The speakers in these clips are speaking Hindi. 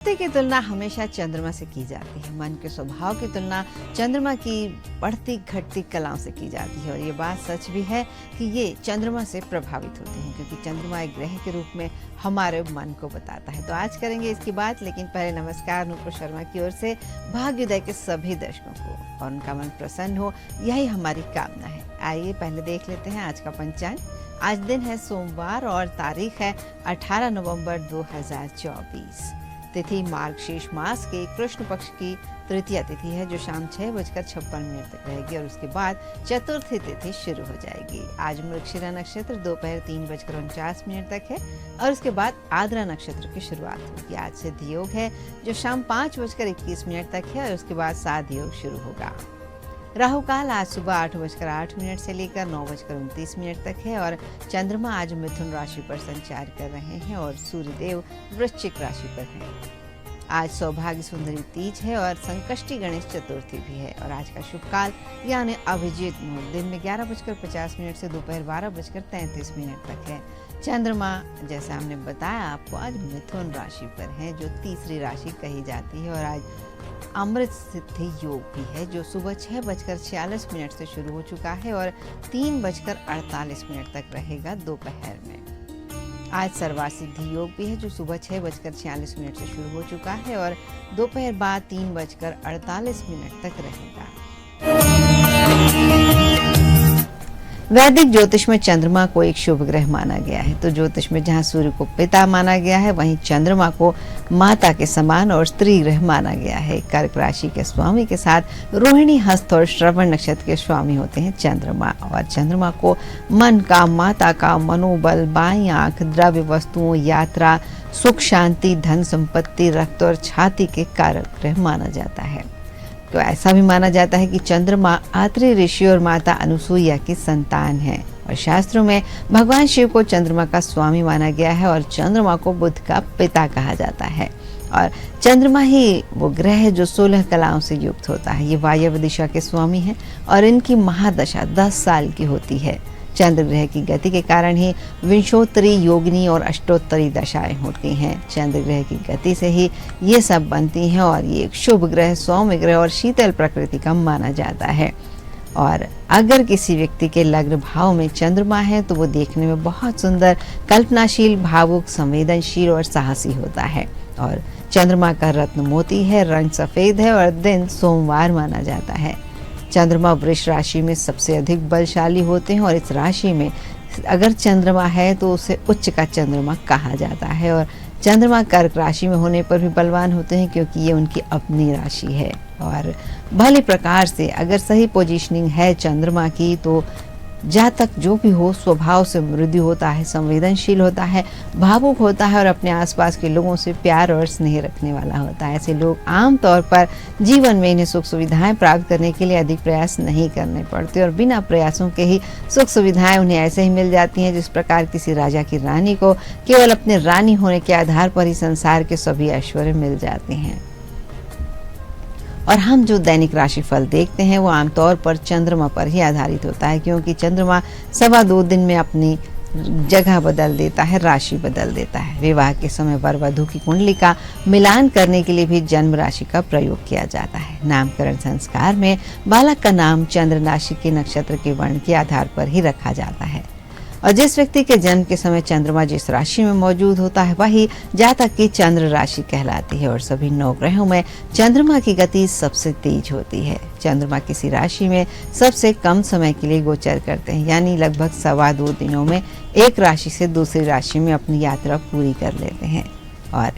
रिश्ते की तुलना हमेशा चंद्रमा से की जाती है। मन के स्वभाव की तुलना चंद्रमा की बढ़ती घटती कलाओं से की जाती है और ये बात सच भी है कि ये चंद्रमा से प्रभावित होते हैं क्योंकि चंद्रमा एक ग्रह के रूप में हमारे मन को बताता है। तो आज करेंगे इसकी बात, लेकिन पहले नमस्कार नूपुर शर्मा की ओर से भाग्योदय के सभी दर्शकों को, और उनका मन प्रसन्न हो यही हमारी कामना है। आइए पहले देख लेते हैं आज का पंचांग। आज दिन है सोमवार और तारीख है 18 नवंबर 2024। तिथि मार्गशीर्ष मास के कृष्ण पक्ष की तृतीया तिथि है जो शाम 6:56 तक रहेगी और उसके बाद चतुर्थी तिथि शुरू हो जाएगी। आज मृगशिरा नक्षत्र दोपहर 3:49 तक है और उसके बाद आद्रा नक्षत्र की शुरुआत होगी। आज सिद्ध योग है जो शाम 5:21 तक है और उसके बाद साध योग शुरू होगा। राहु काल आज सुबह 8:08 से लेकर 9:29 तक है और चंद्रमा आज मिथुन राशि पर संचार कर रहे हैं और सूर्यदेव वृश्चिक राशि पर हैं। आज सौभाग्य सुंदरी तीज है और संकष्टी गणेश चतुर्थी भी है और आज का शुभ काल यानी अभिजीत मुहूर्त दिन में 11:50 से दोपहर 12:33 तक है। चंद्रमा जैसा हमने बताया आपको आज मिथुन राशि पर है जो तीसरी राशि कही जाती है और आज अमृत सिद्धि योग भी है जो सुबह 6:46 से शुरू हो चुका है और 3:48 तक रहेगा दोपहर में। आज सर्वार्थ सिद्धि योग भी है जो सुबह 6:46 से शुरू हो चुका है और दोपहर बाद 3:48 तक रहेगा। वैदिक ज्योतिष में चंद्रमा को एक शुभ ग्रह माना गया है। तो ज्योतिष में जहां सूर्य को पिता माना गया है वहीं चंद्रमा को माता के समान और स्त्री ग्रह माना गया है। कर्क राशि के स्वामी के साथ रोहिणी, हस्त और श्रवण नक्षत्र के स्वामी होते हैं चंद्रमा, और चंद्रमा को मन का, माता का, मनोबल, बाईं आंख, द्रव्य वस्तुओं, यात्रा, सुख शांति, धन संपत्ति, रक्त और छाती के कारक ग्रह माना जाता है। तो ऐसा भी माना जाता है कि चंद्रमा आत्रेय ऋषि और माता अनुसुईया की संतान है और शास्त्रों में भगवान शिव को चंद्रमा का स्वामी माना गया है और चंद्रमा को बुध का पिता कहा जाता है। और चंद्रमा ही वो ग्रह है जो 16 कलाओं से युक्त होता है। ये वायव्य दिशा के स्वामी हैं और इनकी महादशा 10 साल की होती है। चंद्र ग्रह की गति के कारण ही विंशोत्तरी, योगिनी और अष्टोत्तरी दशाएं होती हैं। चंद्र ग्रह की गति से ही ये सब बनती हैं और ये एक शुभ ग्रह, सौम्य ग्रह और शीतल प्रकृति का माना जाता है। और अगर किसी व्यक्ति के लग्न भाव में चंद्रमा है तो वो देखने में बहुत सुंदर, कल्पनाशील, भावुक, संवेदनशील और साहसी होता है। और चंद्रमा का रत्न मोती है, रंग सफेद है और दिन सोमवार माना जाता है। चंद्रमा वृष राशि में सबसे अधिक बलशाली होते हैं और इस राशि में अगर चंद्रमा है तो उसे उच्च का चंद्रमा कहा जाता है। और चंद्रमा कर्क राशि में होने पर भी बलवान होते हैं क्योंकि ये उनकी अपनी राशि है। और भले प्रकार से अगर सही पोजीशनिंग है चंद्रमा की तो जातक जो भी हो स्वभाव से मृदु होता है, संवेदनशील होता है, भावुक होता है और अपने आसपास के लोगों से प्यार और स्नेह रखने वाला होता है। ऐसे लोग आमतौर पर जीवन में इन्हें सुख सुविधाएं प्राप्त करने के लिए अधिक प्रयास नहीं करने पड़ते और बिना प्रयासों के ही सुख सुविधाएं उन्हें ऐसे ही मिल जाती हैं जिस प्रकार किसी राजा की रानी को केवल अपने रानी होने के आधार पर ही संसार के सभी ऐश्वर्य मिल जाते हैं। और हम जो दैनिक राशिफल देखते हैं वो आमतौर पर चंद्रमा पर ही आधारित होता है क्योंकि चंद्रमा 2.25 दिन में अपनी जगह बदल देता है, राशि बदल देता है। विवाह के समय वर वधू की कुंडली का मिलान करने के लिए भी जन्म राशि का प्रयोग किया जाता है। नामकरण संस्कार में बालक का नाम चंद्र राशि के नक्षत्र के वर्ण के आधार पर ही रखा जाता है और जिस व्यक्ति के जन्म के समय चंद्रमा जिस राशि में मौजूद होता है वही जातक की चंद्र राशि कहलाती है। और सभी 9 ग्रहों में चंद्रमा की गति सबसे तेज होती है। चंद्रमा किसी राशि में सबसे कम समय के लिए गोचर करते हैं यानी लगभग 2.25 दिनों में एक राशि से दूसरी राशि में अपनी यात्रा पूरी कर लेते हैं। और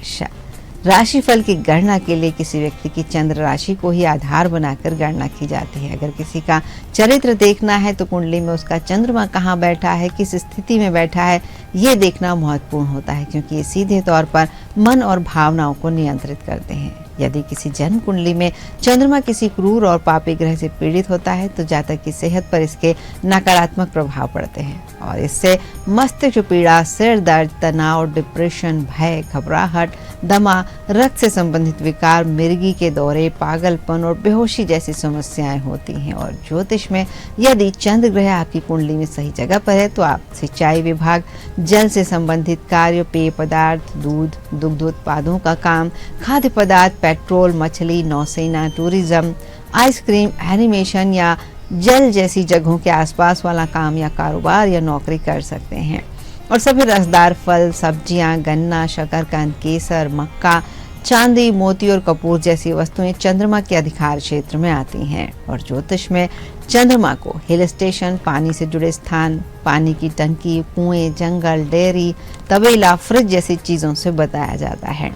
राशिफल की गणना के लिए किसी व्यक्ति की चंद्र राशि को ही आधार बनाकर गणना की जाती है। अगर किसी का चरित्र देखना है तो कुंडली में उसका चंद्रमा कहाँ बैठा है, किस स्थिति में बैठा है, ये देखना महत्वपूर्ण होता है क्योंकि ये सीधे तौर पर मन और भावनाओं को नियंत्रित करते हैं। यदि किसी जन्म कुंडली में चंद्रमा किसी क्रूर और पापी ग्रह से पीड़ित होता है तो जातक की सेहत पर इसके नकारात्मक प्रभाव पड़ते हैं और इससे मस्तिष्क पीड़ा, सिर दर्द, तनाव, डिप्रेशन, भय, घबराहट, दमा, रक्त से संबंधित विकार, मिर्गी के दौरे, पागलपन और बेहोशी जैसी समस्याएं होती हैं। और ज्योतिष में यदि चंद्र ग्रह आपकी कुंडली में सही जगह पर है तो आप सिंचाई विभाग, जल से संबंधित कार्य, पेय पदार्थ, दूध, दुग्ध उत्पादों का काम, खाद्य पदार्थ, पेट्रोल, मछली, नौसेना, टूरिज्म, आइसक्रीम, एनिमेशन या जल जैसी जगहों के आसपास वाला काम या कारोबार या नौकरी कर सकते हैं। और सभी रसदार फल, सब्जियां, गन्ना, शकरकंद, केसर, मक्का, चांदी, मोती और कपूर जैसी वस्तुएं चंद्रमा के अधिकार क्षेत्र में आती हैं। और ज्योतिष में चंद्रमा को हिल स्टेशन, पानी से जुड़े स्थान, पानी की टंकी, कुएं, जंगल, डेयरी, तबेला, फ्रिज जैसी चीजों से बताया जाता है।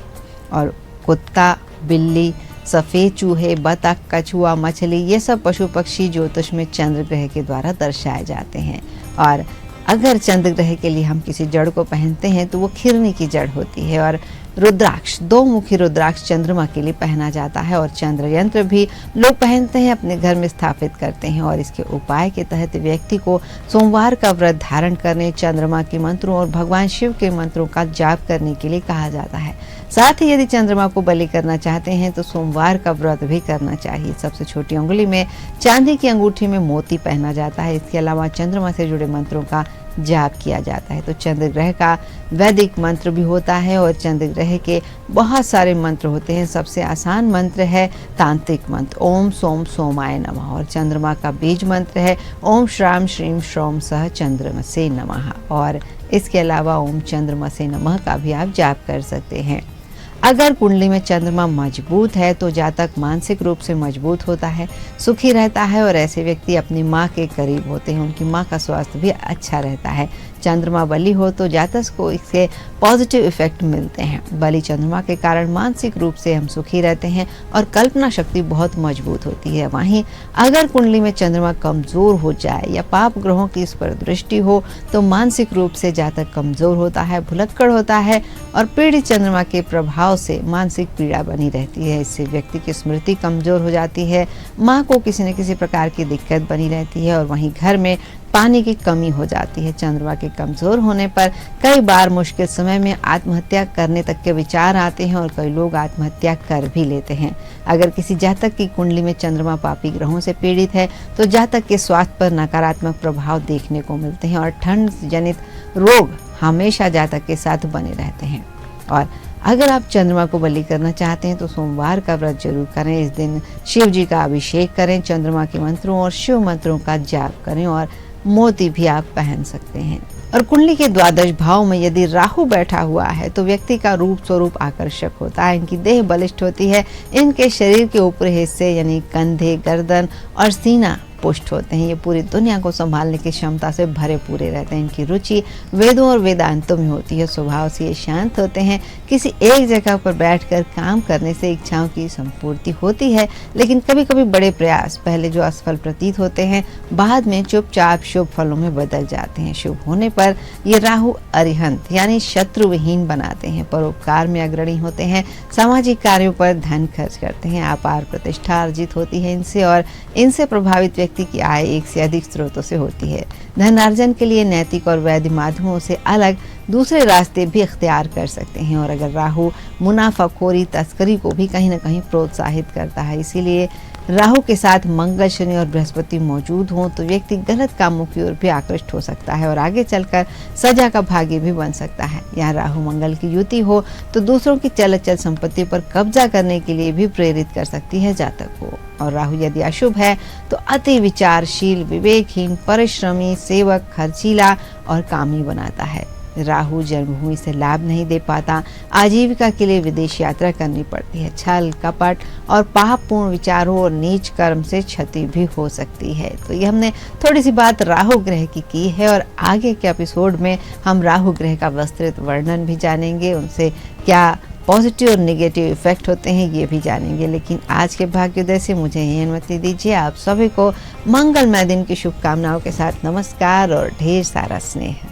और कुत्ता, बिल्ली, सफेद चूहे, बतख, कछुआ, मछली, ये सब पशु पक्षी ज्योतिष में चंद्र ग्रह के द्वारा दर्शाए जाते हैं। और अगर चंद्र ग्रह के लिए हम किसी जड़ को पहनते हैं तो वो खिरनी की जड़ होती है। और रुद्राक्ष, 2 मुखी रुद्राक्ष चंद्रमा के लिए पहना जाता है। और चंद्र यंत्र भी लोग पहनते हैं, अपने घर में स्थापित करते हैं। और इसके उपाय के तहत व्यक्ति को सोमवार का व्रत धारण करने, चंद्रमा के मंत्रों और भगवान शिव के मंत्रों का जाप करने के लिए कहा जाता है। साथ ही यदि चंद्रमा को बलि करना चाहते हैं तो सोमवार का व्रत भी करना चाहिए। सबसे छोटी उंगली में चांदी की अंगूठी में मोती पहना जाता है। इसके अलावा चंद्रमा से जुड़े मंत्रों का जाप किया जाता है। तो चंद्र ग्रह का वैदिक मंत्र भी होता है और चंद्र ग्रह के बहुत सारे मंत्र होते हैं। सबसे आसान मंत्र है तांत्रिक मंत्र, ओम सोम सोमाय नमः। और चंद्रमा का बीज मंत्र है ओम श्राम श्रीम श्रौम सह चंद्रमसे नमः। और इसके अलावा ओम चंद्रमसे नमः का भी आप जाप कर सकते हैं। अगर कुंडली में चंद्रमा मजबूत है तो जातक मानसिक रूप से मजबूत होता है, सुखी रहता है और ऐसे व्यक्ति अपनी माँ के करीब होते हैं, उनकी माँ का स्वास्थ्य भी अच्छा रहता है। चंद्रमा बली हो तो जातक को इसके पॉजिटिव इफेक्ट मिलते हैं। बली चंद्रमा के कारण मानसिक रूप से हम सुखी रहते हैं और कल्पना शक्ति बहुत मजबूत होती है। वहीं अगर कुंडली में चंद्रमा कमजोर हो जाए या पाप ग्रहों की इस पर दृष्टि हो तो मानसिक रूप से जातक कमजोर होता है, भुलक्कड़ होता है और पीड़ित चंद्रमा के प्रभाव से मानसिक पीड़ा बनी रहती है। इससे व्यक्ति की स्मृति कमजोर हो जाती है, माँ को किसी न किसी प्रकार की दिक्कत बनी रहती है और वहीं घर में पानी की कमी हो जाती है। चंद्रमा के कमजोर होने पर कई बार मुश्किल समय में आत्महत्या करने तक के विचार आते हैं और कई लोग आत्महत्या कर भी लेते हैं। अगर किसी जातक की कुंडली में चंद्रमा पापी ग्रहों से पीड़ित है तो जातक के स्वास्थ्य पर नकारात्मक प्रभाव देखने को मिलते हैं और ठंड जनित रोग हमेशा जातक के साथ बने रहते हैं। और अगर आप चंद्रमा को बलि करना चाहते हैं तो सोमवार का व्रत जरूर करें। इस दिन शिव जी का अभिषेक करें, चंद्रमा के मंत्रों और शिव मंत्रों का जाप करें और मोती भी आप पहन सकते हैं। और कुंडली के द्वादश भाव में यदि राहु बैठा हुआ है तो व्यक्ति का रूप स्वरूप आकर्षक होता है, इनकी देह बलिष्ठ होती है, इनके शरीर के ऊपरी हिस्से यानी कंधे, गर्दन और सीना पुष्ट होते हैं। ये पूरी दुनिया को संभालने की क्षमता से भरे पूरे रहते हैं। इनकी रुचि वेदों और वेदांतों में होती है। स्वभाव से ये शांत होते हैं। किसी एक जगह पर बैठकर काम करने से इच्छाओं की संपूर्ति होती है, लेकिन कभी कभी बड़े प्रयास पहले जो असफल प्रतीत होते हैं बाद में चुपचाप शुभ फलों में बदल जाते हैं। शुभ होने पर ये राहु अरिहंत यानी शत्रु विहीन बनाते हैं, परोपकार में अग्रणी होते हैं, सामाजिक कार्यों पर धन खर्च करते हैं, अपार प्रतिष्ठा अर्जित होती है इनसे और इनसे प्रभावित व्यक्ति की आय एक से अधिक स्रोतों से होती है। धनार्जन के लिए नैतिक और वैध माध्यमों से अलग दूसरे रास्ते भी इख्तियार कर सकते हैं। और अगर राहु मुनाफाखोरी, तस्करी को भी कहीं ना कहीं प्रोत्साहित करता है, इसीलिए राहु के साथ मंगल, शनि और बृहस्पति मौजूद हों तो व्यक्ति गलत कामों की ओर भी आकृष्ट हो सकता है और आगे चलकर सजा का भागी भी बन सकता है। यहाँ राहु मंगल की युति हो तो दूसरों की चल अचल संपत्ति पर कब्जा करने के लिए भी प्रेरित कर सकती है जातक को। और राहु यदि अशुभ है तो अति विचारशील, विवेकहीन, परिश्रमी, सेवक, खर्चीला और कामी बनाता है। राहु जन्मभूमि से लाभ नहीं दे पाता, आजीविका के लिए विदेश यात्रा करनी पड़ती है, छल, कपट और पापपूर्ण विचारों और नीच कर्म से क्षति भी हो सकती है। तो ये हमने थोड़ी सी बात राहु ग्रह की है और आगे के एपिसोड में हम राहु ग्रह का विस्तृत वर्णन भी जानेंगे, उनसे क्या पॉजिटिव और नेगेटिव इफेक्ट होते हैं ये भी जानेंगे। लेकिन आज के भाग्योदय से मुझे ये अनुमति दीजिए, आप सभी को मंगलमय दिन की शुभकामनाओं के साथ नमस्कार और ढेर सारा स्नेह।